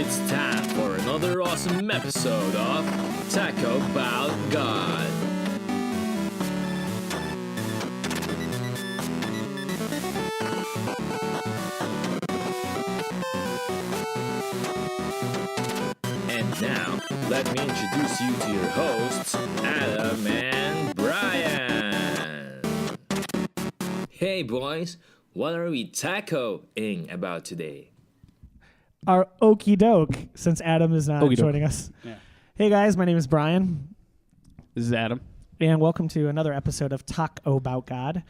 It's time for another awesome episode of Taco Bout God. And now, let me introduce you to your hosts, Adam and Brian. Hey boys, what are we tacoing about today? Our okie doke, since Adam is not Okey-doke. joining us. Yeah. Hey guys, my name is Brian, This is Adam. and welcome to another episode of Talk About God.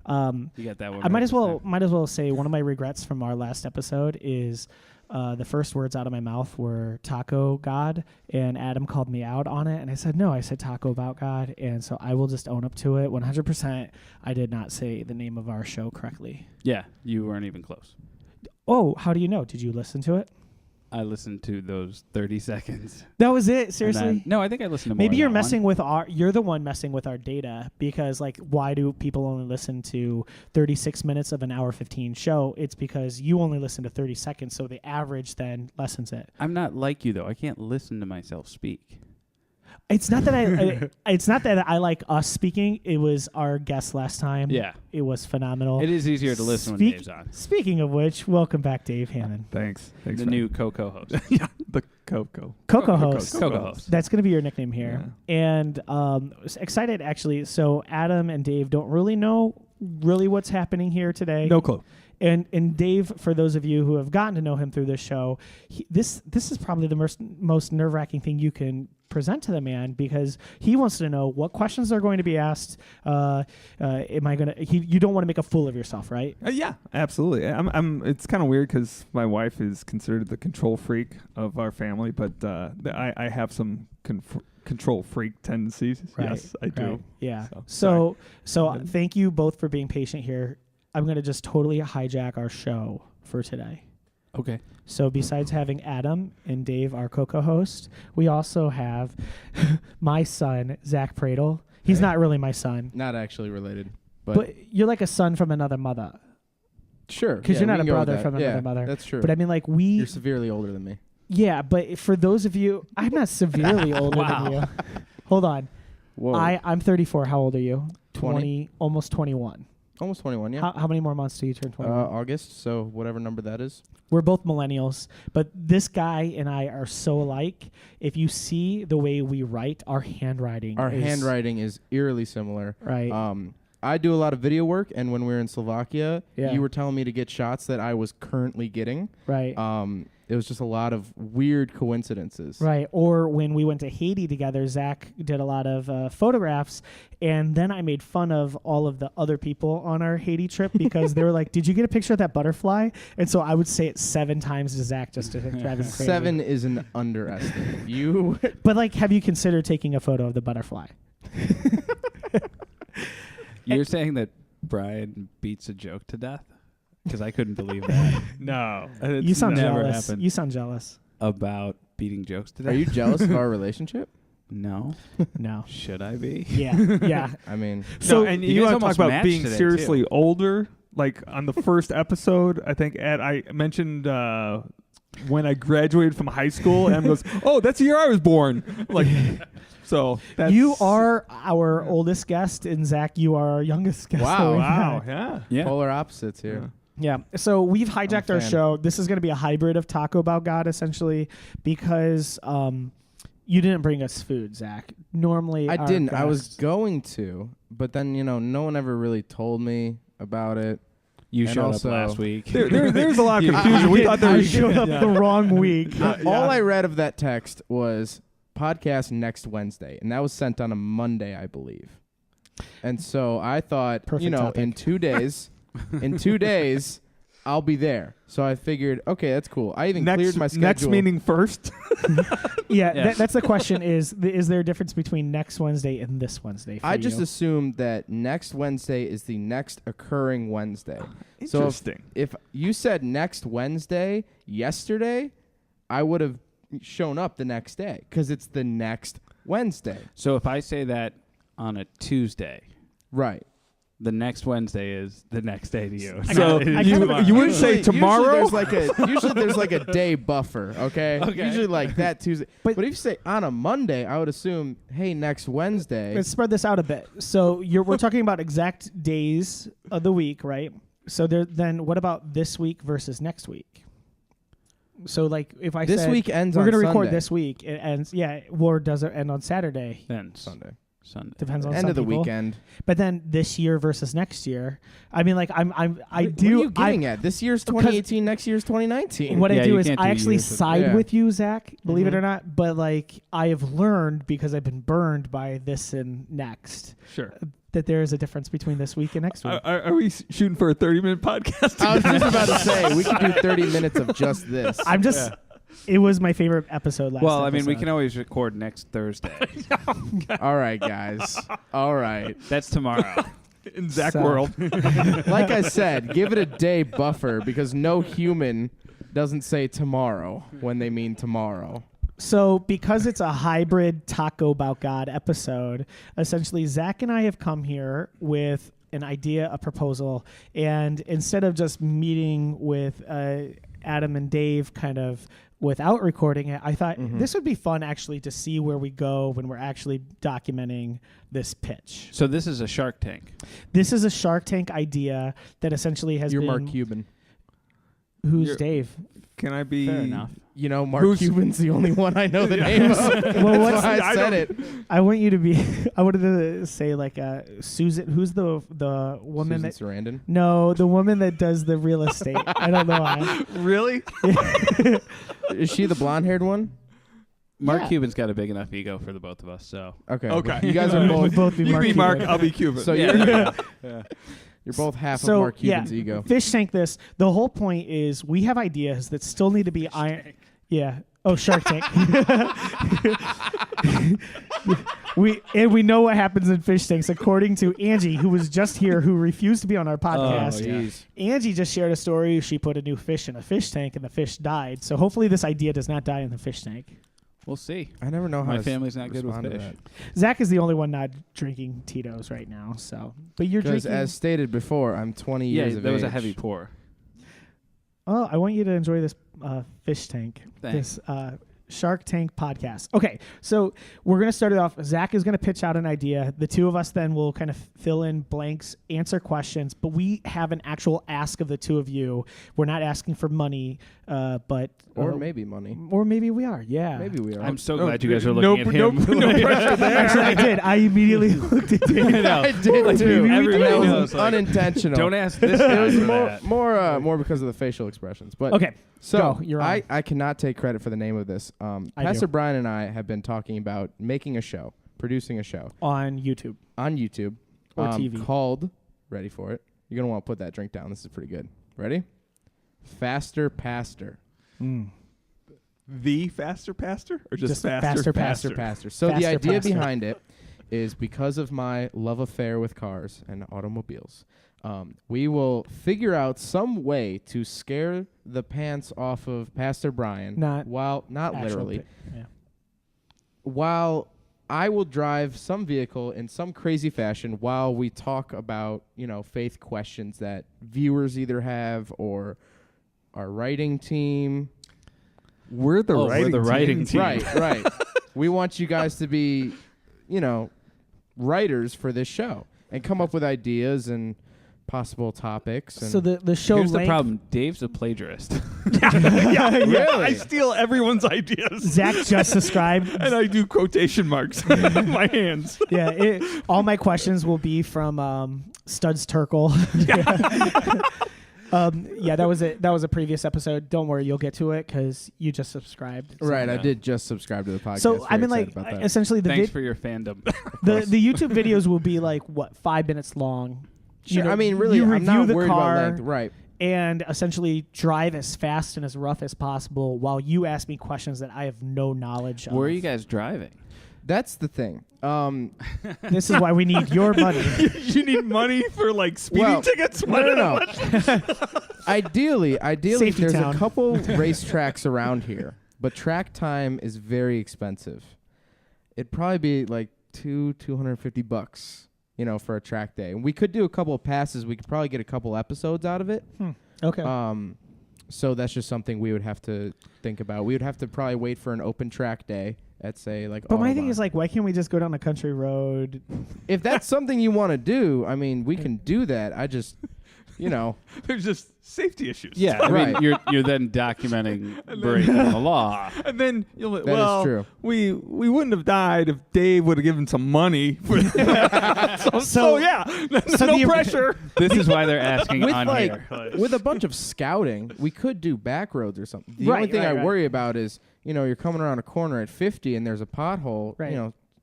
You got that one. I might right as well say one of my regrets from our last episode is the first words out of my mouth were Taco God, and Adam called me out on it, and I said no, I said Taco About God, and so I will just own up to it 100%. I did not say the name of our show correctly. Yeah, you weren't even close. Oh, how do you know? Did you listen to it? I listened to those 30 seconds. That was it. And Seriously. then- no, I think I listened to more. Maybe than you're that messing one. with you're the one messing with our data, because like, why do people only listen to 36 minutes of an hour 15 show? It's because you only listen to 30 seconds, so the average then lessens it. I'm not like you though. I can't listen to myself speak. It's not that it's not that I like us speaking. It was our guest last time. Yeah. It was phenomenal. It is easier to listen when Dave's on. Speaking of which, welcome back, Dave Hammond. Thanks. The new co-host. The Coco. Coco host. Co-host. That's going to be your nickname here. And excited, actually. So Adam and Dave don't really know what's happening here today. No clue. And Dave, for those of you who have gotten to know him through this show, this is probably the most nerve-wracking thing you can present to the man, because he wants to know what questions are going to be asked. Am I gonna? You don't want to make a fool of yourself, right? Yeah, absolutely. It's kind of weird because my wife is considered the control freak of our family, but I have some control freak tendencies. Right, Yes, I do. right. Yeah. So Thank you both for being patient here. I'm going to just totally hijack our show for today. Okay. So besides having Adam and Dave, our co-host, we also have my son, Zach Pradle. He's not really my son. Not actually related, But you're like a son from another mother. sure. Because you're not a brother from another mother. That's true. But I mean, like, You're severely older than me. Yeah, but for those of you, I'm not severely older than you. Hold on. Whoa. I'm 34. How old are you? 20. Almost 21. Almost 21, yeah. How many more months do you turn 21? August, so whatever number that is. We're both millennials, but this guy and I are so alike. If you see the way we write, our handwriting is eerily similar. Right. I do a lot of video work, and when we were in Slovakia, Yeah. you were telling me to get shots that I was currently getting. Right. It was just a lot of weird coincidences. Right. Or when we went to Haiti together, Zach did a lot of photographs, and then I made fun of all of the other people on our Haiti trip because they were like, "Did you get a picture of that butterfly?" And so I would say it 7 times to Zach just to drive him crazy. 7 is an underestimate. You But like, have you considered taking a photo of the butterfly? You're saying that Brian beats a joke to death? Because I couldn't believe that No. You sound never jealous. happened. You sound jealous. about beating jokes to death. are you jealous of our relationship? No. No. Should I be? Yeah. Yeah. I mean, So So and you you guys want to talk almost about matched being today, seriously older? Like on the first episode, I think I mentioned when I graduated from high school, and goes, "Oh, that's the year I was born." Like, so that's You are our oldest guest, and Zach, you are our youngest guest. Wow, that we've Wow. had. Yeah. Yeah. polar opposites here. Yeah. So we've hijacked I'm a our fan. show. This is going to be a hybrid of Taco About God, essentially, because you didn't bring us food, Zach. Normally, I our didn't. I was guests- going to, but then, no one ever really told me about it. You And showed also- up last week. There's a lot of You- confusion. We thought there I was showed up the wrong week. All I read of that text was podcast next Wednesday, and that was sent on a Monday, I believe. And so I thought, Perfect topic. in 2 days, I'll be there. So I figured, okay, that's cool. I even cleared my schedule. next meeting first. Yeah, Yeah. that's the question. Is there a difference between next Wednesday and this Wednesday? For I just you? assumed that next Wednesday is the next occurring Wednesday. So Interesting. if you said next Wednesday yesterday, I would have shown up the next day because it's the next Wednesday. So if I say that on a Tuesday, Right. The next Wednesday is the next day to you. So you wouldn't say tomorrow? Usually there's like a day buffer, okay? Okay. Usually like that Tuesday. But But if you say on a Monday, I would assume, hey, next Wednesday. Let's spread this out a bit. So we're talking about exact days of the week, right? So then what about this week versus next week? So like if I This said week ends we're on going to record Sunday. this week, it ends, or does it end on Saturday? Then Sunday. Depends on End some of the people. weekend. But then this year versus next year, I mean, like I What are do. you getting at? This year's 2018, next year's 2019. What Yeah, I do you is can't I do actually years with- side Yeah. with you, Zach. Believe it Mhm. or not, but like I have learned because I've been burned by this and next Sure. that there is a difference between this week and next week. Are we shooting for a 30-minute podcast? I was just about to say, we could do 30 minutes of just this. I'm just. It was my favorite episode last. Well, I mean, we episode. can always record next Thursday. All right, guys. All right. That's tomorrow. In Zach So- world. Like I said, give it a day buffer because no human doesn't say tomorrow when they mean tomorrow. So, because it's a hybrid Taco About God episode, essentially, Zach and I have come here with an idea, a proposal, and instead of just meeting with Adam and Dave kind of without recording it, I thought this would be fun actually to see where we go when we're actually documenting this pitch. So this is a Shark Tank. This is a Shark Tank idea that essentially has You're been... Mark Cuban. Who's You're- Dave? Can I be? Fair enough. You know, Mark Who's- Cuban's the only one I know the name of. Well, what's That's why I I said don't- it. I want you to be... I wanted to say like Susan... Who's the woman Susan that... Sarandon. No, the woman that does the real estate. I don't know why. Really? Is she the blonde-haired one? Mark Yeah. Cuban's got a big enough ego for the both of us. So Okay. Okay. You guys are We'll both. both be You Mark be Mark, Cuban. I'll be Cuban. So yeah. you're both half So, of Mark yeah. Cuban's ego. Fish tank this. The whole point is we have ideas that still need to be iron. Yeah. Oh, Shark Tank. we know what happens in fish tanks according to Angie, who was just here, who refused to be on our podcast. Jeez. Angie just shared a story. She put a new fish in a fish tank, and the fish died. So hopefully, this idea does not die in the fish tank. We'll see. I never know how My to family's not good with respond to fish. that. Zach is the only one not drinking Tito's right now. So, but you're Because drinking. as stated before, I'm 20 Yeah, years of that was a age. heavy pour. Oh, I want you to enjoy this fish tank. Thanks. This Shark Tank podcast. Okay, so we're going to start it off. Zach is going to pitch out an idea. The two of us then will kind of fill in blanks, answer questions, but we have an actual ask of the two of you. We're not asking for money, but... Or maybe money. Or maybe we are, yeah. Maybe we are. I'm so No, glad you guys are no- looking at him. no pressure there. Actually, I did. I immediately looked at Dave. I did too. Everybody That was knows, like, unintentional. Don't ask this It guy was for more, that. more because of the facial expressions. But Okay, so go. You're on. I cannot take credit for the name of this. I Pastor do. Brian and I have been talking about making a show, producing a show on YouTube. on YouTube Or TV. called. Ready for it? You're gonna want to put that drink down. This is pretty good. Ready? Faster Pastor. The faster pastor or just, Just faster Faster Pastor. So Faster the idea Pastor. behind it is because of my love affair with cars and automobiles. We will figure out some way to scare the pants off of Pastor Brian. Not not Actual literally. yeah. While I will drive some vehicle in some crazy fashion while we talk about, faith questions that viewers either have or our writing team. We're the writing team. Right. We want you guys to be, writers for this show and come up with ideas and possible topics. And So the show Here's the length- problem. Dave's a plagiarist. Yeah, I steal everyone's ideas. Zach just subscribed. And I do quotation marks with my hands. Yeah, all my questions will be from Studs Turkle. Yeah, that was a previous episode. Don't worry, you'll get to it because you just subscribed. So- right, I Yeah. did just subscribe to the podcast. So Very I mean, excited like, about that. essentially the Thanks for your fandom. the YouTube videos will be like 5 minutes long. Sure, I mean, really, you I'm review not the worried car about length. Right. and essentially drive as fast and as rough as possible while you ask me questions that I have no knowledge of. Where are you guys driving? That's the thing. This is why we need your money. You need money for like speeding Well, tickets? No. Ideally, Safety there's town. a couple racetracks around here, but track time is very expensive. It'd probably be like $250, for a track day. And we could do a couple of passes. We could probably get a couple episodes out of it. Okay. So that's just something we would have to think about. We would have to probably wait for an open track day at, say, like. But my thing Audubon. is, like, why can't we just go down a country road? If that's something you want to do, I mean, we can do that. I just, There's just safety issues. Yeah, I Right. mean, you're then documenting breaking the law. And then That is true. we wouldn't have died if Dave would have given some money for that. so yeah, so no the- pressure. This is why they're asking With on like here. with a bunch of scouting, we could do back roads or something. The only Right, thing right, I right. worry about is, you're coming around a corner at 50 and there's a pothole. Right.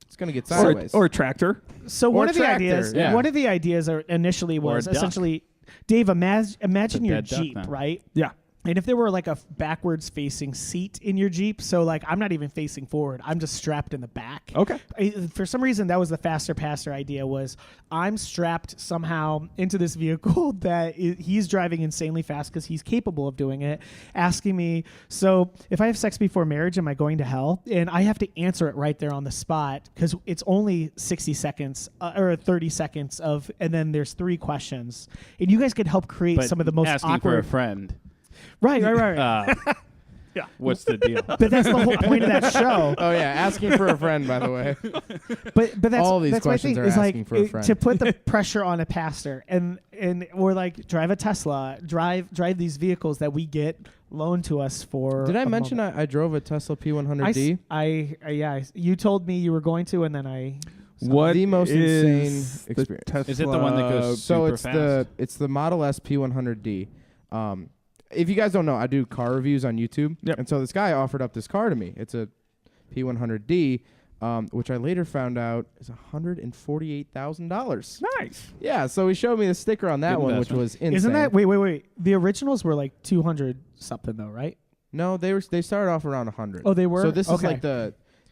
It's gonna get Or, sideways. or a tractor. So Or one of the tractor, ideas, yeah. one of the ideas initially Or a was duck. essentially, Dave, imagine your dead duck Jeep, now. right? Yeah. And if there were like a backwards facing seat in your Jeep, so like I'm not even facing forward, I'm just strapped in the back. Okay. For some reason, that was the faster passer idea. Was I'm strapped somehow into this vehicle that he's driving insanely fast because he's capable of doing it, asking me, so if I have sex before marriage, am I going to hell? And I have to answer it right there on the spot because it's only 60 seconds or 30 seconds of, and then there's 3 questions, and you guys could help create But some of the most asking awkward. for a friend. Right. Yeah. What's the deal? But that's the whole point of that show. Oh yeah, asking for a friend, by the way. But that's All these that's my questions thing are is asking like for a friend. to put the pressure on a pastor and or like drive a Tesla, drive these vehicles that we get loaned to us for. Did I a mention moment. I drove a Tesla P100D? You told me you were going to, and then I. What the most is insane the experience. Tesla? Is it the one that goes So super it's the Model S P100D. If you guys don't know, I do car reviews on YouTube. Yep. And so this guy offered up this car to me. It's a P100D, which I later found out is $148,000. Nice. Yeah, so he showed me the sticker on that Good one, which investment. was insane. Isn't that wait? The originals were like 200 something though, right? No, they started off around 100. Oh, they were? So this is Okay. like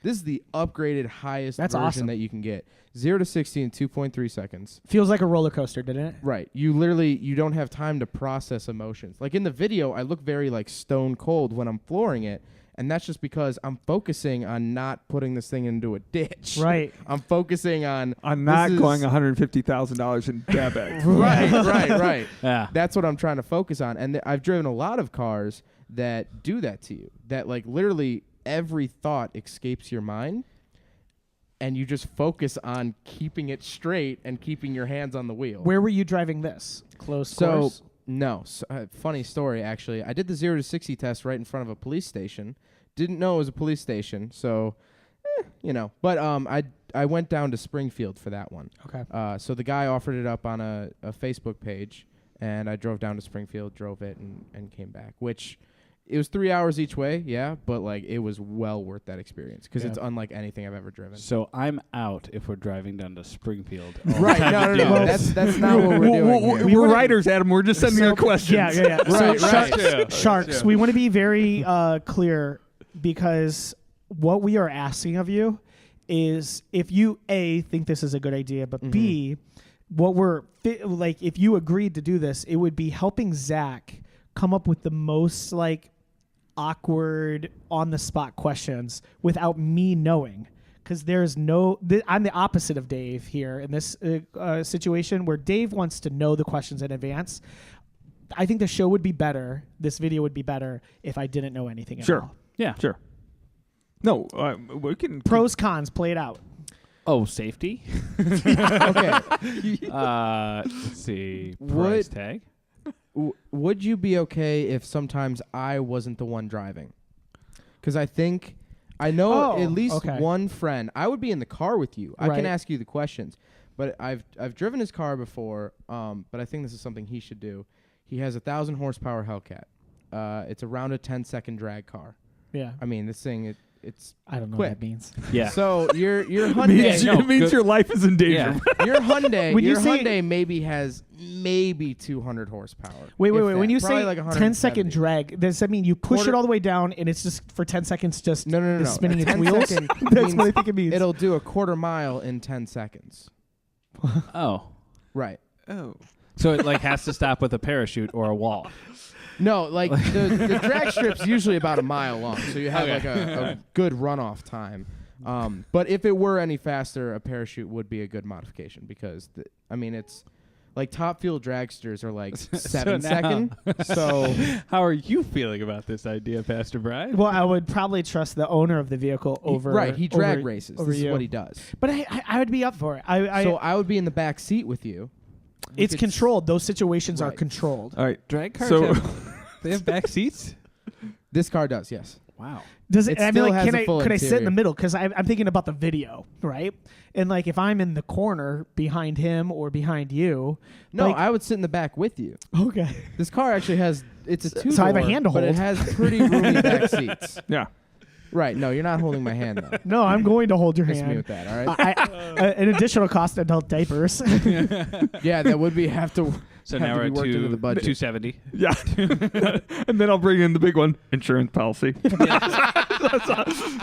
this is the upgraded highest That's version awesome. that you can get. 0 to 60 in 2.3 seconds. Feels like a roller coaster, didn't it? Right. You don't have time to process emotions. Like in the video, I look very like stone cold when I'm flooring it, and that's just because I'm focusing on not putting this thing into a ditch. Right. I'm focusing on I'm not this is- going $150,000 in debt back. Right. Yeah. That's what I'm trying to focus on. And I've driven a lot of cars that do that to you. That like literally every thought escapes your mind, and you just focus on keeping it straight and keeping your hands on the wheel. Where were you driving this? Close So course? no, funny story actually. I did the 0 to 60 test right in front of a police station. Didn't know it was a police station, so But I went down to Springfield for that one. Okay. So the guy offered it up on a Facebook page, and I drove down to Springfield, drove it, and came back. Which it was 3 hours each way, yeah, but like it was well worth that experience because Yeah. it's unlike anything I've ever driven. So I'm out if we're driving down to Springfield. Right? No. That's not what we're doing. here. We're writers, Adam. We're just sending So- our questions. Yeah. Right, So right. Sharks, we want to be very clear because what we are asking of you is if you A, think this is a good idea, but B, what we're like, if you agreed to do this, it would be helping Zach come up with the most like awkward on the spot questions without me knowing. Because there's I'm the opposite of Dave here in this situation where Dave wants to know the questions in advance. I think the show would be better, this video would be better if I didn't know anything at Sure. all. Yeah. Sure. No, we can. Pros, cons, play it out. Oh, safety. Okay. Let's see. Would- Price tag. Would you be okay if sometimes I wasn't the one driving? Because I know at least one friend. I would be in the car with you. I Right. can ask you the questions. But I've driven his car before. But I think this is something he should do. He has a 1,000 horsepower Hellcat. It's around a 10-second drag car. Yeah. I mean, this thing it's I don't know quick. what that means. Yeah. So your It means, Hyundai, no, it means good. your life is in danger. Yeah. your Hyundai, When you your say- Hyundai maybe has maybe 200 horsepower. Wait. if When that. you Probably say like 10-second 170. drag, does that mean you push Quarter- it all the way down and it's just for 10 seconds just No. is spinning A its 10 wheels? second That's means what I think it means. It'll do a quarter mile in 10 seconds. Oh. Right. Oh. So it like has to stop with a parachute or a wall. No, like the drag strip's usually about a mile long, so you have like a good runoff time. But if it were any faster, a parachute would be a good modification because, it's like top fuel dragsters are like 7 second. So how are you feeling about this idea, Pastor Brian? Well, I would probably trust the owner of the vehicle over. He drag over- races. over This you. is what he does. But I would be up for it. So I would be in the back seat with you. It's controlled. Those situations are Right. controlled. All right. Drag cars So they have back seats? This car does, yes. Wow. Does it? It I mean, still like, has a full could I sit in the interior. middle? Because I'm thinking about the video, right? And like, if I'm in the corner behind him or behind you, No, like, I would sit in the back with you. okay. This car actually has, it's a two-door, So I have a hand to but it hold. has pretty roomy back seats. yeah. Right, no, you're not holding my hand, though. No, I'm going to hold your Miss me hand. with that, all right? An additional cost, adult diapers. Yeah, that would be have to. So have now to we're be at worked into the budget. 270. Yeah. And then I'll bring in the big one, insurance policy. I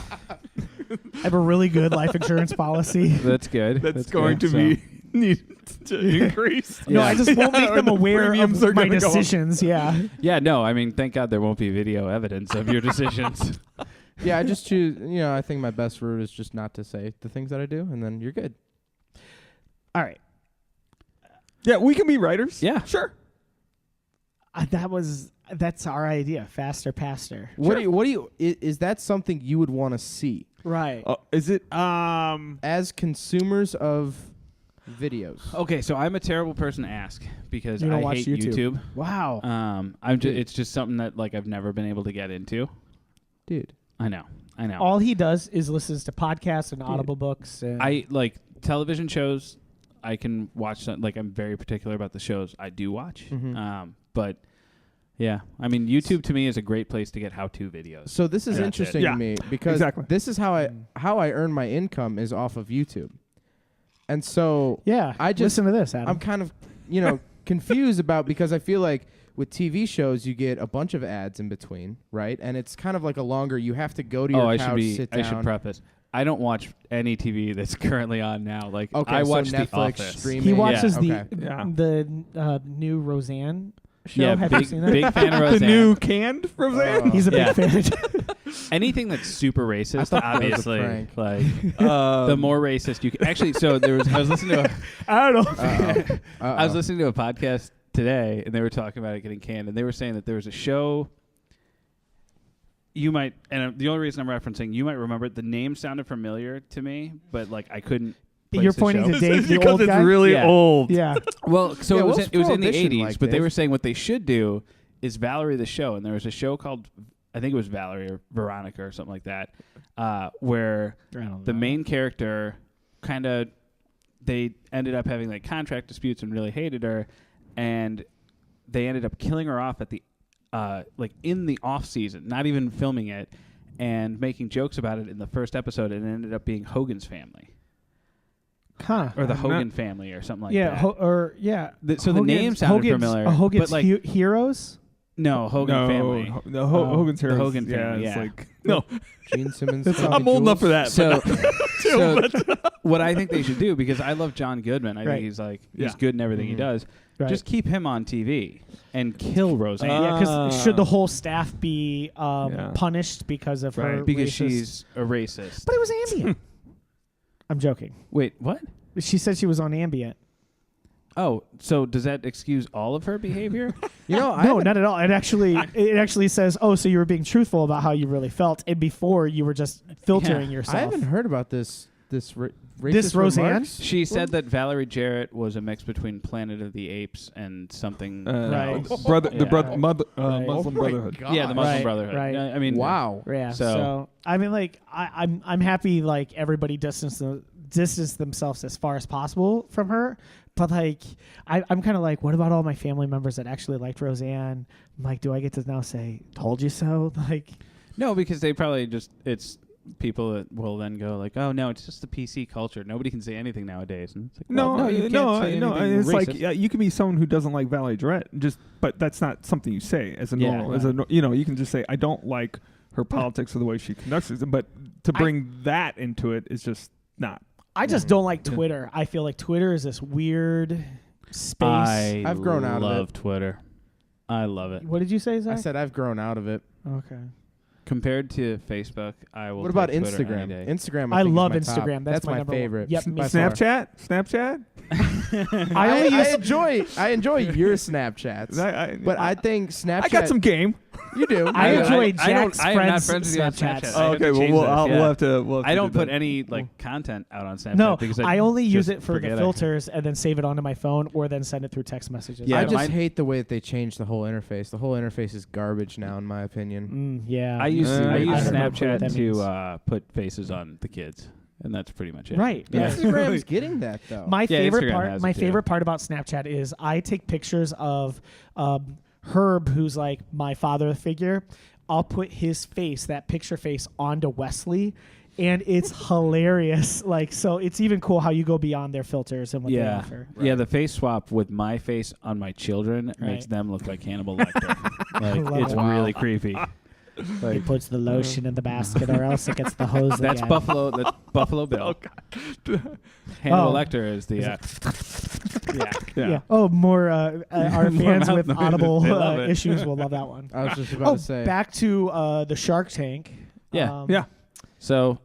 have a really good life insurance policy. That's good. That's going good. to be needed to increase. No, I just won't make Or them the aware premiums of are my gonna go up. decisions. Yeah. Yeah, no, I mean, thank God there won't be video evidence of your decisions. Yeah, I just choose, I think my best route is just not to say the things that I do, and then you're good. All right. Yeah, we can be writers. Yeah. Sure. That's our idea. Faster, pastor. What do you, is that something you would want to see Right. Is it as consumers of videos? Okay, so I'm a terrible person to ask because You don't I watch hate YouTube. YouTube. Wow. It's just something that like I've never been able to get into. Dude. I know. All he does is listens to podcasts and audible books. And I like television shows. I can watch some, like I'm very particular about the shows I do watch. Mm-hmm. But yeah, I mean YouTube to me is a great place to get how-to videos. So this is That's it. interesting Yeah, to me because exactly. this is how I earn my income is off of YouTube. And so yeah. I just- listen to this, Adam. I'm kind of, confused about because I feel like with TV shows you get a bunch of ads in between, right? And it's kind of like a longer. You have to go to your couch, sit down. I should preface. I don't watch any TV that's currently on now. Like Okay, I so watch The Netflix, Office. streaming. he watches Okay. the new Roseanne show. Yeah, Have you big seen that? big fan of the Roseanne. new canned Roseanne? He's a Yeah. big fan. Anything that's super racist, thought that was a obviously. prank. Like Um, the more racist you can. Actually, so I was listening to I don't know. I was listening to a podcast today, and they were talking about it getting canned, and they were saying that there was a show. You might, and the only reason I'm referencing, you might remember it. The name sounded familiar to me, but like I couldn't. place You're the pointing show. to Dave, the because old it's guy. really Yeah. old. Yeah. Well, so Yeah, it was what's it was in the Prohibition 80s, like, but they Dave? were saying what they should do is Valerie the show, and there was a show called I think it was Valerie or Veronica or something like that, where the main character kind of they ended up having like contract disputes and really hated her, and they ended up killing her off at the like in the off season, not even filming it, and making jokes about it in the first episode, and it ended up being Hogan's Family. Huh. Or the I'm Hogan family or something like yeah. that. So the name sounded familiar. Hogan's but like Heroes? no, Hogan family. Hogan's the Heroes. Hogan yeah, family, it's yeah. like no. Gene Simmons. That's- Family I'm old enough for Jewels. that. So what I think they should do, because I love John Goodman. I Right. think he's Yeah. good in everything he Mhm. does. Right. Just keep him on TV and kill Roseanne. Yeah, because should the whole staff be Yeah. punished because of her Right. because racist- she's a racist. But it was Ambient. I'm joking. Wait, what? She said she was on Ambient. Oh, so does that excuse all of her behavior? No, not at all. It actually says, "Oh, so you were being truthful about how you really felt, and before you were just filtering Yeah. yourself." I haven't heard about this racist This Roseanne? remarks. She said that Valerie Jarrett was a mix between Planet of the Apes and something Right. Brother, the Yeah. brother, mother, Right. Muslim Oh my Brotherhood. God. Yeah, the Muslim Right, Brotherhood. right. I mean, Wow. Yeah. So- So I mean, like, I'm happy like everybody distance themselves as far as possible from her. But like, I'm kind of like, what about all my family members that actually liked Roseanne? I'm like, do I get to now say, "Told you so"? Like, No, because they probably it's people that will then go like, oh no, it's just the PC culture. Nobody can say anything nowadays. And it's like, No, well, you can't say no. anything It's racist. like you can be someone who doesn't like Valerie Jarrett, but that's not something you say as a Yeah. normal. As a you can just say I don't like her politics or the way she conducts it. But to bring that into it is just not. I just don't like Twitter. I feel like Twitter is this weird space. I've grown out of it. love Twitter. I love it. What did you say, Zach? I said I've grown out of it. Okay. Compared to Facebook, I will. What about take Twitter Instagram? any day. Instagram. I think, love is my top. Instagram. That's my number one. favorite. Yep, me by far. Snapchat. I enjoy your Snapchats, but I think Snapchat. I got some game. You do. I enjoy I don't- Jack's I am not friends' friends with you on Snapchats. Snapchat. Oh, okay, we'll have to. I don't do put that. any content out on Snapchat. No, because I only use just it for the forget filters and then save it onto my phone or then send it through text messages. Yeah, I just mine- hate the way that they changed the whole interface. The whole interface is garbage now, in my opinion. Yeah. I use I don't know what Snapchat that means. to put faces on the kids, and that's pretty much it. Right. Yeah. Instagram's getting that though. My Yeah, favorite Instagram part. has My it, too. favorite part about Snapchat is I take pictures of Herb, who's like my father figure. I'll put his face, that picture face, onto Wesley, and it's hilarious. Like, so it's even cool how you go beyond their filters and what they Yeah, offer. yeah. The face swap with my face on my children makes them look like Hannibal Lecter. love It's it. really creepy. He puts the lotion in the basket, or else it gets the hose. That's again. Buffalo. That's Buffalo Bill. Hannibal Lecter is the. Yeah. Oh, more our fans with mouth audible noises. They love it. issues will love that one. I was just about Oh, to say. back to the Shark Tank. Yeah. Yeah. So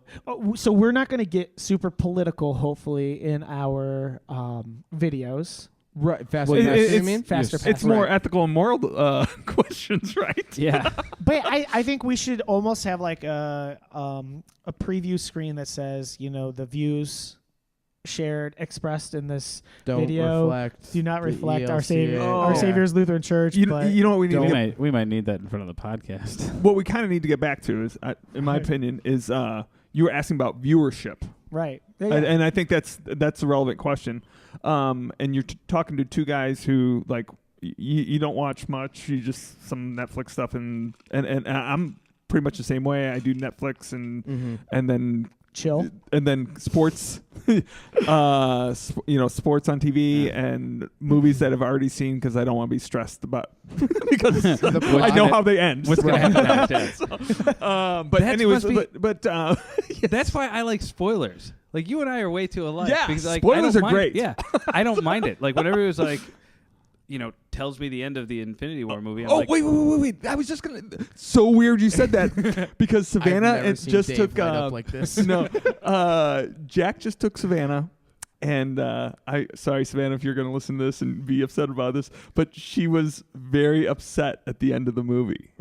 So we're not going to get super political, hopefully, in our videos. Right, fast Well, and Furious, you it's- mean? Faster, It's faster. more ethical and moral questions, right? yeah, But I think we should almost have like a preview screen that says, the views shared, expressed in this Don't video reflect. do not the reflect our ELCA. Savior, Oh. our Savior's Lutheran Church. You but know what we need to get, we might need that in front of the podcast. what we kind of need to get back to is, in my opinion, is you were asking about viewership, right. and I think that's a relevant question. And you're talking to two guys who like you don't watch much. You just some Netflix stuff, and I'm pretty much the same way. I do Netflix and then Chill. and then sports, sports on TV and movies that I've already seen because I don't want to be stressed about because I know how they end. What's going to happen next? But That anyways, must be- but That's why I like spoilers. Like you and I are way too alike. Yeah, because, like, spoilers I don't are mind- great. Yeah, I don't mind it. Like whenever it was like, tells me the end of the Infinity War movie. I'm like, wait! I was just gonna. So weird you said that because Savannah I've never seen just Dave took light up like this. no. Jack just took Savannah, and sorry Savannah if you're gonna listen to this and be upset about this, but she was very upset at the end of the movie.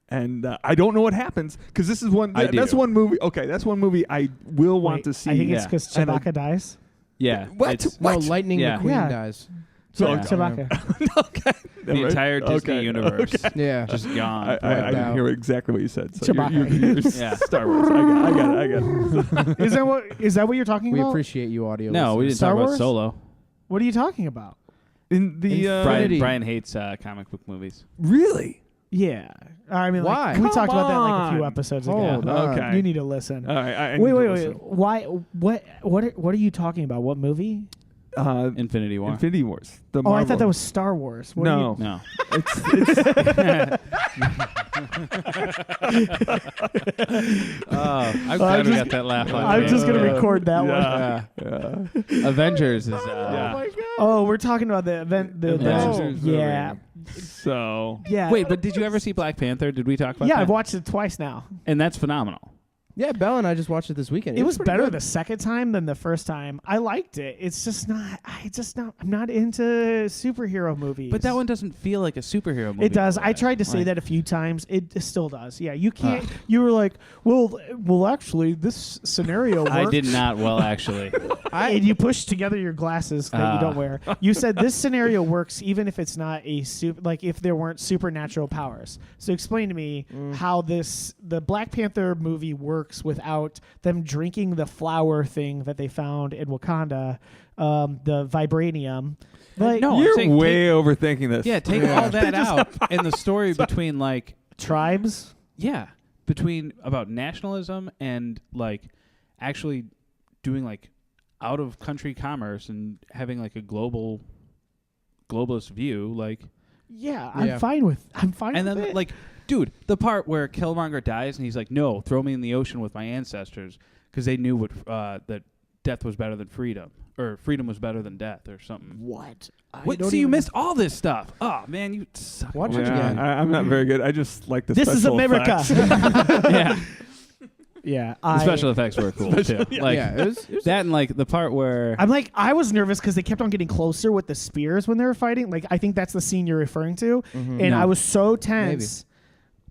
And I don't know what happens because this is one. That's one movie. Okay, that's one movie I will want to see. I think it's because Yeah. Chewbacca dies. yeah, What? it's- No, What? Lightning Yeah. McQueen Yeah. dies. So Yeah. Chewbacca. okay, the entire Disney universe Yeah. just gone. I Wiped didn't out. hear exactly what you said. So Chewbacca. you're Yeah. Star Wars. I got it. Is that what you're talking We about? appreciate you, audio. no, we didn't listeners. Star talk about Wars? Solo. What are you talking about? In the Infinity. Brian hates comic book movies. really? Yeah. I mean, Why? we talked about that like a few Come episodes on. ago. Okay. You need to listen. All right. I Wait. need to listen. Why? What are you talking about? What movie? Infinity War. Infinity Wars. The Oh, I Marvel. thought that was Star Wars. What are No. you- No. I'm glad we got that laugh on. I'm tape. just gonna record that one. Yeah. Yeah. Avengers is. Yeah. my god. Oh, we're talking about the event. The Yeah. Avengers. Yeah. So Yeah. Wait, but did you ever see Black Panther? Did we talk about Yeah, that? I've watched it twice now. And that's phenomenal. Yeah, Belle and I just watched it this weekend. It was pretty better good. the second time than the first time. I liked it. It's just not. I'm not into superhero movies. But that one doesn't feel like a superhero movie. It does. the I way. tried to say Like- that a few times. It still does. Yeah, you can't. You were like, well, actually, this scenario works. I did not. Well, actually, And you push together your glasses that you don't wear. You said this scenario works even if it's not a like if there weren't supernatural powers. So explain to me how the Black Panther movie works without them drinking the flower thing that they found in Wakanda, the vibranium. Like, No, I'm you're saying way overthinking this. yeah, take all that out, and the story between like tribes. between about nationalism and like actually doing like out of country commerce and having like a globalist view, like. Yeah, Yeah. I'm fine with. I'm fine. And with then, it. like, dude, the part where Killmonger dies and he's like, "No, throw me in the ocean with my ancestors," because they knew what that death was better than freedom, or freedom was better than death, or something. What? What? So you missed all this stuff. Oh man, you suck. Watch it again. I'm not very good. I just like the This is special America. effects. Yeah, Yeah, the special effects were cool too. Like it was that, and like the part where I'm like, I was nervous because they kept on getting closer with the spears when they were fighting. Like, I think that's the scene you're referring to, and No. I was so tense.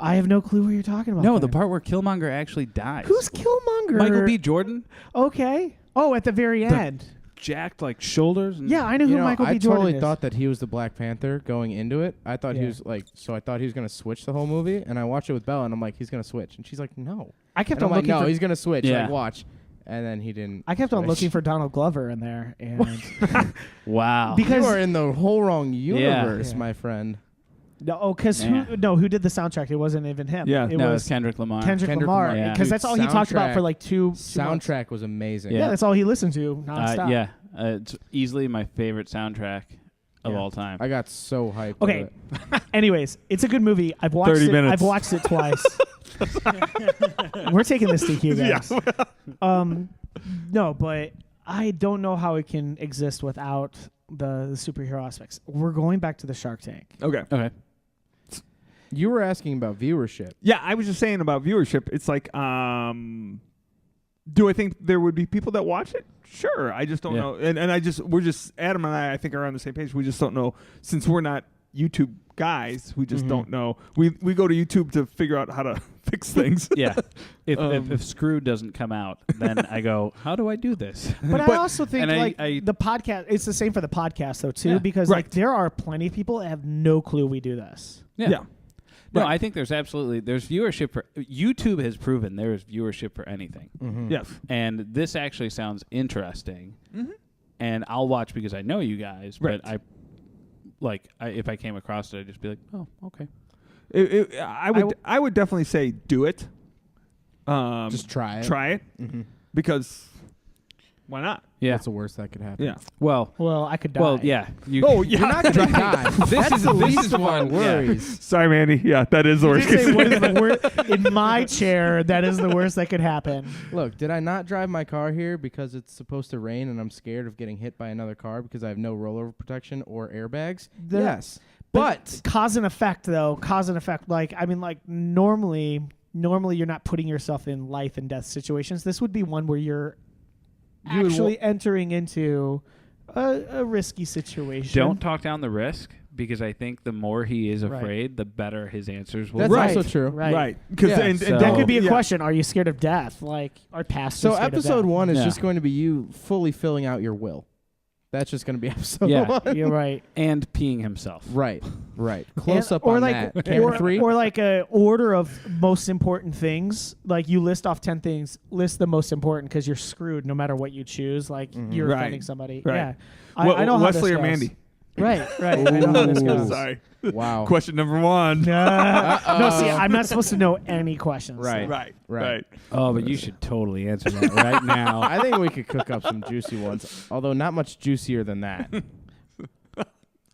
I have no clue what you're talking about. no, there. the part where Killmonger actually dies. Who's Killmonger? Michael B. Jordan? Okay. Oh, at the very end. Jacked like shoulders. And Yeah, I know who Michael B. I Jordan totally is. thought that he was the Black Panther going into it. I thought he Yeah. was I thought he was going to switch the whole movie, and I watched it with Bella, and I'm like, he's going to switch. And she's like, no. I kept And I'm on like, looking no, for. he's going to switch. Yeah. Like, watch. And then he didn't. I kept on switch. looking for Donald Glover in there, and Wow. because You are in the whole wrong universe, Yeah. my friend. because Man. who did the soundtrack? It wasn't even him. Yeah. it no, was it's Kendrick Lamar. Kendrick Kendrick Lamar, Lamar, yeah. because Dude, that's all he talked about for like two months. Soundtrack was amazing. Yeah, that's all he listened to nonstop. Yeah, it's easily my favorite soundtrack of Yeah. all time. I got so hyped. Okay. with it. Anyways, it's a good movie. I've watched 30 it. minutes. I've watched it twice. We're taking this DQ, guys. No, but I don't know how it can exist without the superhero aspects. We're going back to the Shark Tank. Okay. Okay. You were asking about viewership. Yeah, I was just saying about viewership. It's like, do I think there would be people that watch it? Sure. I just don't Yeah. know. And we're just, Adam and I think, are on the same page. We just don't know, since we're not YouTube guys, we just don't know. We go to YouTube to figure out how to fix things. Yeah. If Screw doesn't come out, then I go, how do I do this? But I also think and like I- the podcast. It's the same for the podcast though too, Yeah. because Right. like there are plenty of people that have no clue we do this. Yeah. No, Right. I think there's viewership for YouTube has proven there is viewership for anything. Yes. And this actually sounds interesting. Mhm. And I'll watch because I know you guys, Right. but if I came across it, I'd just be like, oh, okay. I would definitely say do it. Just try it. Try it. Mm-hmm. Because why not? Yeah. That's the worst that could happen. Yeah. Well, I could die. well, yeah. You, Oh, yeah. You're not going to die. That's the least is of our one- yeah. worries. Sorry, Mandy. Yeah, that is the You worst did say case. what is the worst in my chair? That is the worst that could happen. Look, did I not drive my car here because it's supposed to rain and I'm scared of getting hit by another car because I have no rollover protection or airbags? Yes. But Cause and effect, though. Cause and effect. Like, I mean, like normally you're not putting yourself in life and death situations. This would be one where you're You would actually entering into a risky situation. don't talk down the risk because I think the more he is Right. afraid, the better his answers will that's be. Right. also true. Right. Right. Because Yeah, and so- That could be a yeah. question. Are you scared of death? Like, are pastors So scared of episode death? 1 is Yeah. just going to be you fully filling out your will. That's just going to be episode Yeah. 1. You're right. And peeing himself. Right. Close And- up or on like, that. Camera or, 3. or like a order of most important things. Like you list off 10 things, list the most important because you're screwed no matter what you choose. Like you're Right. offending somebody. Right. Yeah, Well, I know Wesley how or this goes. Mandy? Right. I know how this Ooh. goes. Sorry. Wow. Question number 1. No, see, I'm not supposed to know any questions. Right. Right. Right. Oh, but you should totally answer that right now. I think we could cook up some juicy ones, although not much juicier than that.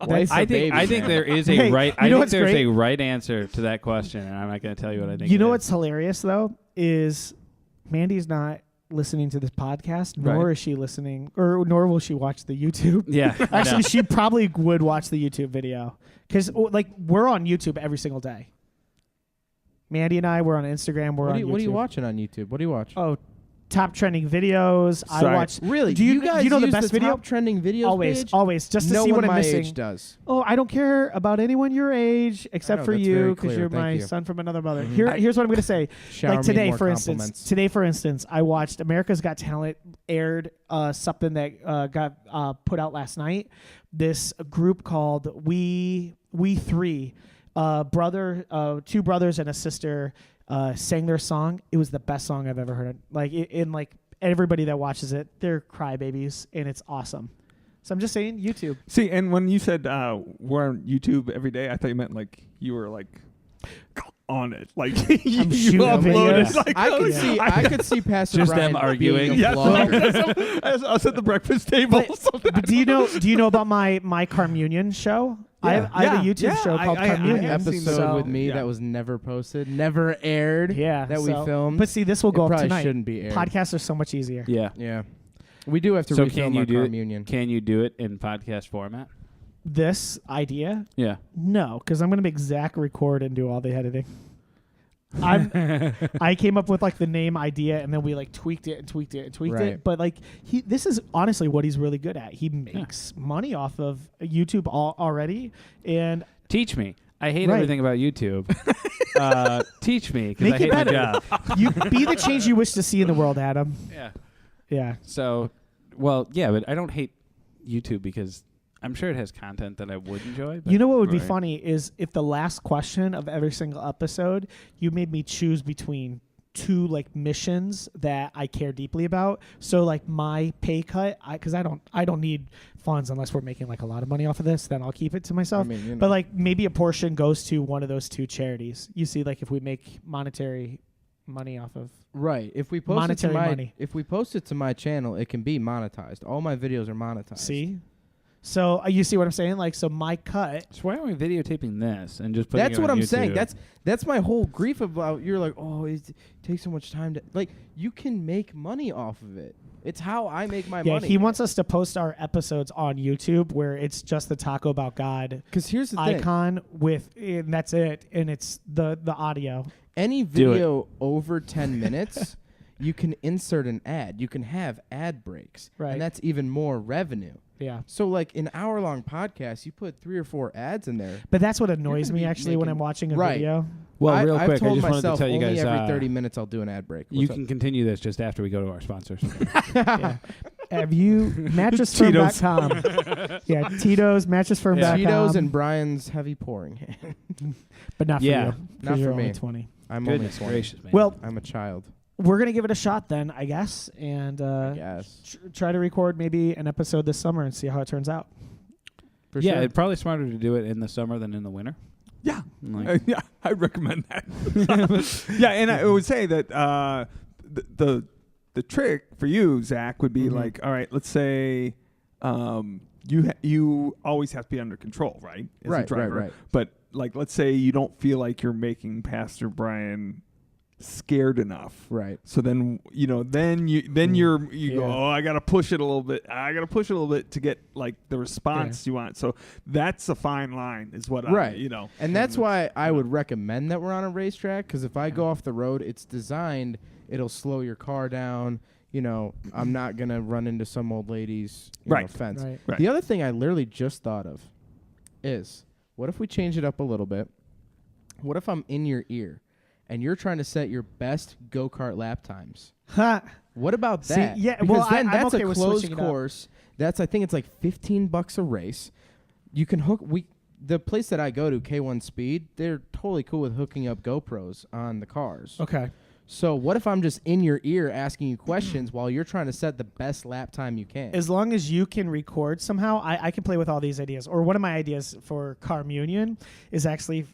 Wife's I a think baby, man. there is a Hey, right. you I know think what's there's great? a right answer to that question, and I'm not going to tell you what I think. You it know is. what's hilarious though is Mandy's not listening to this podcast, nor Right. is she listening, or nor will she watch the YouTube. Yeah. I know. Actually, she probably would watch the YouTube video because, like, we're on YouTube every single day. Mandy and I, we're on Instagram. We're What on are, you, YouTube. what are you watching on YouTube? What do you watch? Oh, top trending videos. I Sorry. watch. Really? Do you guys know the use best video? top trending videos Always, page? always, just to no see one what I'm my missing. age does. Oh, I don't care about anyone your age except know, for that's you very because clear. you're Thank my you. son from another mother. Mhm. Here's what I'm gonna say. Shower Like me today, more for compliments. instance, I watched America's Got Talent aired something that got put out last night. This group called We Three, two brothers and a sister sang their song. It was the best song I've ever heard. Like like everybody that watches it, they're crybabies, and it's awesome. So I'm just saying, YouTube. See, and when you said we're on YouTube every day, I thought you meant like you were like on it, like you shooting uploaded. videos. Like, I could see Pastor Just Brian them arguing. being a Yes, vlogger. I was at the breakfast table. But do you know about my Carmunion show? I have a YouTube show called Carmunion. haven't seen Episode So- with me Yeah. that was never posted, never aired. Yeah, that we so- filmed. But see, this will go It up probably tonight. shouldn't be aired. Podcasts are so much easier. Yeah. Yeah. We do have to So refilm can you our do it? communion. Can you do it in podcast format? This idea, Yeah. no, because I'm gonna make Zach record and do all the editing. I came up with like the name idea, and then we like tweaked it and tweaked it and tweaked Right. it. But like this is honestly what he's really good at. He makes money off of YouTube already, and Teach me. I hate Right. everything about YouTube. Teach me because Make I it hate my better. job. you be the change you wish to see in the world, Adam. Yeah. Yeah. So, well, yeah, but I don't hate YouTube because I'm sure it has content that I would enjoy. But You know what would be Right. funny is if the last question of every single episode, you made me choose between two like missions that I care deeply about. So like my pay cut, because I don't need funds unless we're making like a lot of money off of this. Then I'll keep it to myself. I mean, you know. But like maybe a portion goes to one of those two charities. You see, like if we make monetary money off of. Right. If we post Monetary it to my money. if we post it to my channel, it can be monetized. All my videos are monetized. See. So you see what I'm saying? Like, so my cut. So why are we videotaping this and just putting That's it what on I'm saying. YouTube? That's my whole grief about. You're like, oh, it takes so much time to like. You can make money off of it. It's how I make my Yeah, money. he wants us to post our episodes on YouTube where it's just the Taco About God Because here's the thing: icon and that's it, and it's the audio. any Do it. video over 10 minutes, you can insert an ad. You can have ad breaks, Right. and that's even more revenue. Yeah. So, like an hour-long podcast, you put 3 or 4 ads in there. But that's what annoys gonna me be actually when making- I'm watching a Right. video. Well, real I've quick, I told just wanted to myself tell you only guys every 30 minutes I'll do an ad break. you What's can up? continue this just after we go to our sponsors. Yeah. Have you mattressfirm.com? Yeah, Tito's, mattressfirm.com. Cheetos and Brian's heavy pouring. but not for Yeah. you. Not 'cause you're for only me. 20. I'm Goodness only 20. gracious, man. Well, I'm a child. we're gonna give it a shot then, I guess, and Yes. try to record maybe an episode this summer and see how it turns out. For yeah, sure. it's probably smarter to do it in the summer than in the winter. Yeah. Like, Yeah, I'd recommend that. Yeah, and I would say that the trick for you, Zach, would be Mhm. like, all right, let's say you always have to be under control, right? As a Right, driver. right. But like, let's say you don't feel like you're making Pastor Brian scared enough. Right. So then you go, Yeah. oh, I gotta push it a little bit. I gotta push it a little bit to get like the response you want. So that's a fine line, is what Right. And that's why I would recommend that we're on a racetrack, because if I go off the road, it's designed, it'll slow your car down. You know, I'm not going to run into some old lady's Right. fence. Right. Right. The other thing I literally just thought of is, what if we change it up a little bit? What if I'm in your ear and you're trying to set your best go-kart lap times? Ha! What about See, that? yeah, because well, then I'm that's okay a with closed switching it up. course. That's, I think it's like $15 a race. You can hook. The place that I go to, K1 Speed, they're totally cool with hooking up GoPros on the cars. Okay. So what if I'm just in your ear asking you questions while you're trying to set the best lap time you can? As long as you can record somehow, I can play with all these ideas. Or one of my ideas for Carmunion is actually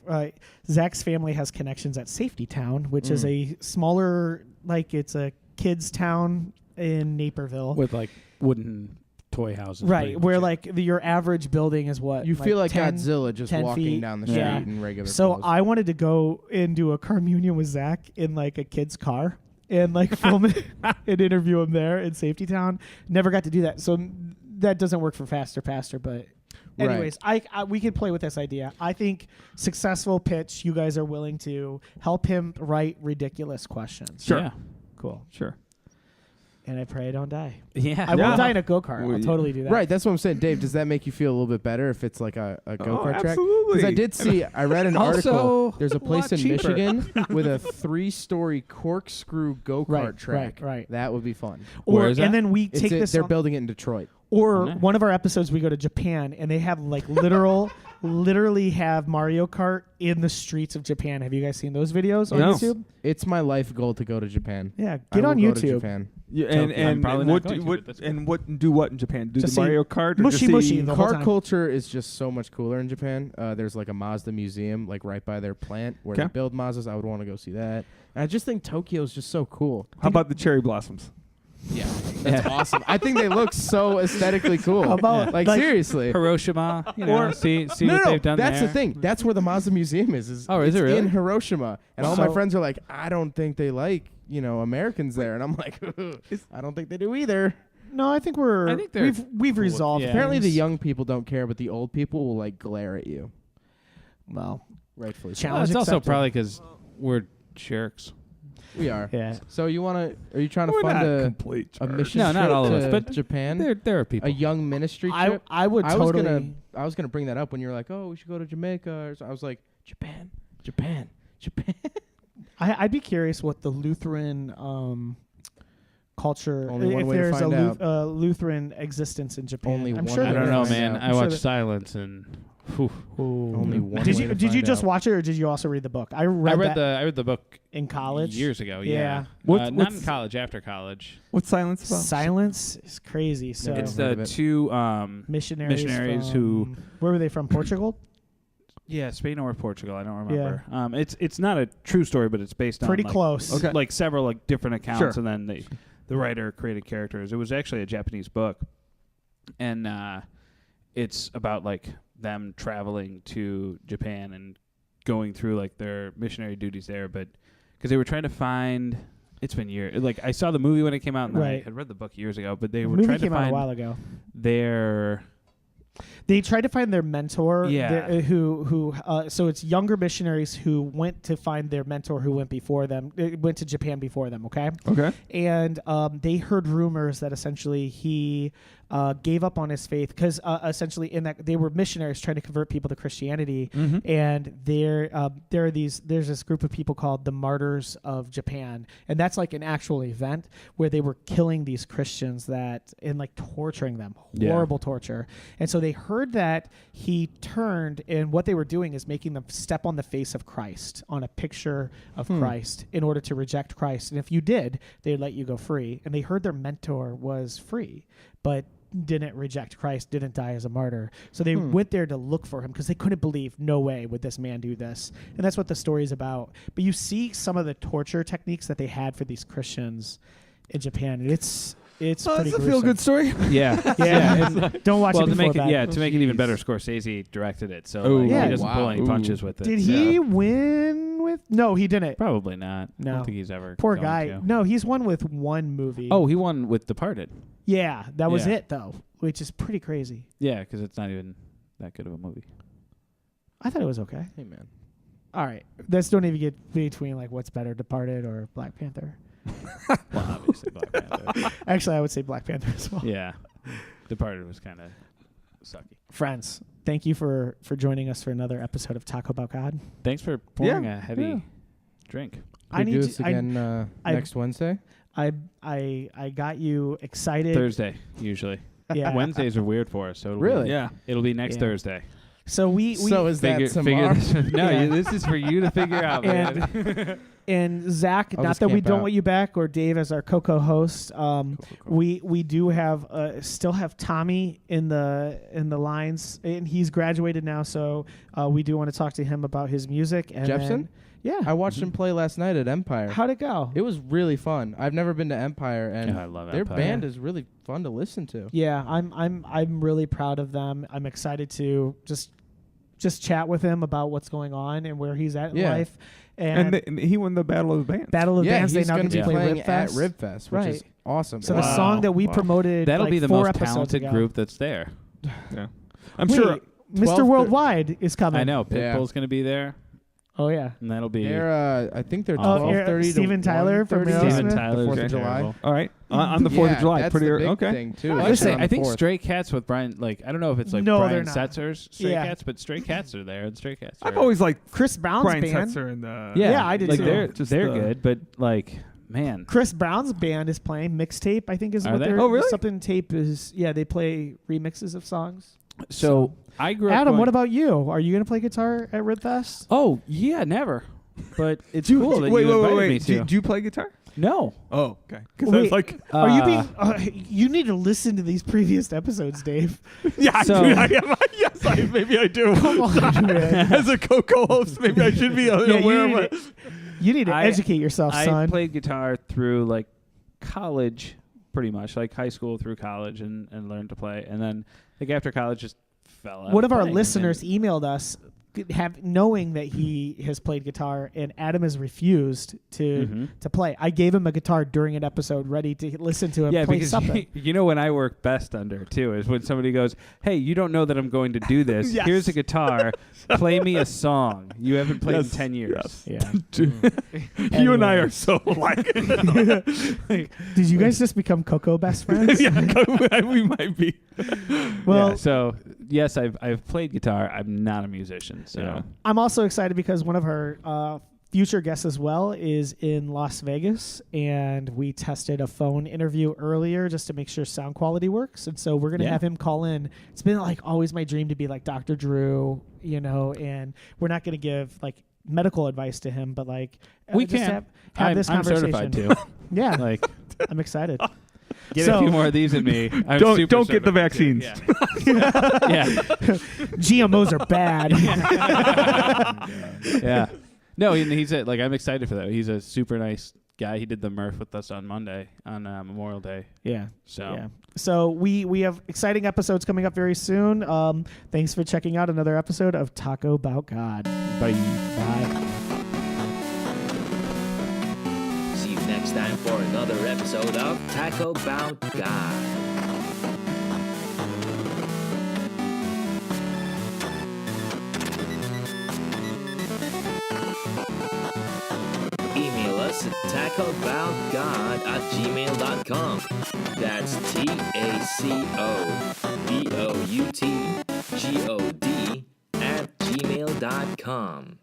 Zach's family has connections at Safety Town, which is a smaller, like it's a kids' town in Naperville. with like wooden toy houses. Right, pretty where much. like your average building is what? you feel like 10 Godzilla just 10 walking feet. down the street Yeah. in regular So clothes. I wanted to go and do a Carmunion with Zach in like a kid's car and like film it and interview him there in Safety Town. Never got to do that. So that doesn't work for Faster, but Right. anyways, we could play with this idea. I think successful pitch, you guys are willing to help him write ridiculous questions. Sure. Yeah. Cool. Sure. And I pray I don't die. Yeah. I won't Yeah. die in a go-kart. Well, I'll yeah. totally do that. Right, that's what I'm saying. Dave, does that make you feel a little bit better if it's like a go-kart track? absolutely. Because I did see, I read an Also, article. There's a a place lot in cheaper. Michigan with a 3-story corkscrew go-kart Right, track. right. That would be fun. Or, Where is that? and then we It's take this they're on- building it in Detroit. Or Nice. one of our episodes, we go to Japan and they have like literally have Mario Kart in the streets of Japan. Have you guys seen those videos on No. YouTube? It's my life goal to go to Japan. Yeah, I get will on go to YouTube. Japan. Yeah, Tokyo. I'm and probably not what going do, to, what but that's and what do what in Japan? Do Just the see Mario Kart or mushy just mushy see the whole Car time. culture is just so much cooler in Japan. There's like a Mazda museum like right by their plant where they Okay. build Mazdas. I would want to go see that. And I just think Tokyo is just so cool. How about the cherry blossoms? Yeah, that's awesome. I think they look so aesthetically cool. How about, like, like- seriously? Hiroshima, you know, Or- see No, what no, they've done that's there. the thing. That's where the Mazda Museum is. Oh, is it's it really? in Hiroshima? And all my So- friends are like, I don't think they like Americans there, and I'm like, I don't think they do either. No, I think we've resolved. Yeah. Apparently, the things. young people don't care, but the old people will like glare at you. Well, Rightfully so. challenge It's also accepted. probably because we're jerks. We are. Yeah. So are you trying to We're fund not a complete jerks. mission No, not trip all of us, to but Japan? There are people. A young ministry trip? I would totally. I was gonna bring that up when you were like, "Oh, we should go to Jamaica." Or so. I was like, Japan. I'd be curious what the Lutheran culture. Only one if way to there's find a Lutheran existence in Japan. Only I'm one sure way I there don't to know, is. find man. out. I I'm sure watched that- Silence and. Whew. Only one. Did way you to did you find just out. watch it or did you also read the book? I I read read that the book in college. years ago. Yeah. Yeah, What's- not in what's- college. After college, What's Silence about? Silence is crazy. So Never it's heard the of it. two missionaries who. from- where were they from? Portugal. Yeah, Spain or Portugal. I don't remember. It's not a true story, but it's based Pretty on close. Okay. like several like different accounts, Sure. and then the writer created characters. It was actually a Japanese book, and it's about like them traveling to Japan and going through like their missionary duties there, but because they were trying to find. It's been years. Like I saw the movie when it came out, and I Right. had read the book years ago, but they The were movie trying to came out a find while ago. their. They tried to find their mentor. Yeah. So it's younger missionaries who went to find their mentor who went before them. Went to Japan before them. Okay. Okay. And they heard rumors that essentially he gave up on his faith because essentially in that they were missionaries trying to convert people to Christianity, and there's this group of people called the Martyrs of Japan, and that's like an actual event where they were killing these Christians and like torturing them, horrible torture. And so they heard that he turned, and what they were doing is making them step on the face of Christ, on a picture of Christ, in order to reject Christ. And if you did, they'd let you go free. And they heard their mentor was free, but didn't reject Christ, didn't die as a martyr. So they went there to look for him because they couldn't believe, no way would this man do this. And that's what the story is about. But you see some of the torture techniques that they had for these Christians in Japan. And it's pretty It's a gruesome. feel-good story. Yeah, Yeah. Don't watch well, it to before make it bed. to make it even better, Scorsese directed it, so Ooh. like, Yeah. he doesn't pull any Wow. punches with it. Did so- he win with? No, he didn't. Probably not. I No. don't think he's ever. Poor going guy. to. No, he's won with one movie. Oh, he won with Departed. yeah, that was Yeah. it though, which is pretty crazy. Yeah, because it's not even that good of a movie. I thought it was okay. Hey man. All right, let's don't even get between like what's better, Departed or Black Panther. Well, obviously Black Panther. Actually, I would say Black Panther as well. Yeah, Departed was kind of sucky. Friends, thank you for joining us for another episode of Taco About God. Thanks for pouring Yeah, a heavy yeah. drink. I We need do to- this again next Wednesday. I got you excited. Thursday usually. Yeah. Wednesdays are weird for us, so it'll Really? be, Yeah. it'll be next Yeah. Thursday. So we So is that tomorrow? this, no, Yeah. this is for you to figure out, man. and and Zach, I'll not just that we camp don't out. want you back, or Dave as our co-host. We do have still have Tommy in the lines, and he's graduated now, so we do want to talk to him about his music. And Jepson? then- yeah. I watched him play last night at Empire. How'd it go? It was really fun. I've never been to Empire, and I love their Empire. band is really fun to listen to. Yeah, I'm really proud of them. I'm excited to just chat with him about what's going on and where he's at in Yeah. life. And he won the Battle of the Bands. Battle of Yeah, Bands, they he's now going get to to be play playing at Ribfest. Ribfest, which is Right. awesome. So Wow. the song that we Wow. promoted That'll like be the 4 most episodes talented ago. group that's there. Yeah. I'm Wait, sure. Mr. 12 Worldwide is coming. I know Yeah. Pitbull's going to be there, Oh yeah. and that'll be They're, I think they're Oh, 12:30 to Steven Tyler from 1:30. Aerosmith? Steven Tyler's The 4th of okay. July. Terrible. All right. On the 4th Yeah, of July. that's Pretty the early. big Okay. thing too. I is would they're say- on I the think 4th. Stray Cats with Brian. Like I don't know if it's like No, they're Brian not. Setzer's Stray Yeah. Cats, but Stray Cats are there, and Stray Cats. I've are- always liked Chris Brown's Brian band. Setzer and Yeah, I did like too. they're Just they're the- good, but like man, Chris Brown's band is playing Mixtape. I think is Are what they? they're. Oh, really? Something tape is. Yeah, they play remixes of songs. so I grew up. Adam, going- what about you? Are you gonna play guitar at Ribfest? Oh yeah, never. But it's Do- cool that wait, you wait, invited wait, me wait. to. Do you play guitar? No. Oh, okay. Because I was Wait. like, Are you being? You need to listen to these previous episodes, Dave. yeah, So- I do. Yes, maybe I do. Come on, man. As a co-host, maybe I should be Yeah, aware you of need it. You need to I- educate yourself, I son. played guitar through like college, pretty much like high school through college, and learned to play, and then like after college just fell out. One of our playing, listeners and emailed us knowing that he has played guitar, and Adam has refused to play. I gave him a guitar during an episode, ready to listen to him play something. You know when I work best under too is when somebody goes, "Hey, you don't know that I'm going to do this. Yes. Here's a guitar. Play me a song you haven't played in 10 years." Yeah. You and I are so alike. Did you guys just become Coco best friends? Yeah, we might be. Well, Yeah, so yes, I've played guitar. I'm not a musician, so Yeah. I'm also excited because one of her future guests as well is in Las Vegas, and we tested a phone interview earlier just to make sure sound quality works, and so we're going to have him call in. It's been like always my dream to be like Dr. Drew, and we're not going to give like medical advice to him, but like we just can have this I'm conversation. certified too. Yeah, Like, I'm excited. get So- a few more of these in me. I'm Don't super get the certified too. vaccines. Yeah. GMOs are bad. Yeah. No, he's like I'm excited for that. He's a super nice guy. He did the Murph with us on Monday on Memorial Day. Yeah. So Yeah. So we have exciting episodes coming up very soon. Thanks for checking out another episode of Taco About God. bye. Bye. See you next time for another episode of Taco Bout God. Email us at tacoboutgod@gmail.com. That's TACOBOUTGOD@gmail.com.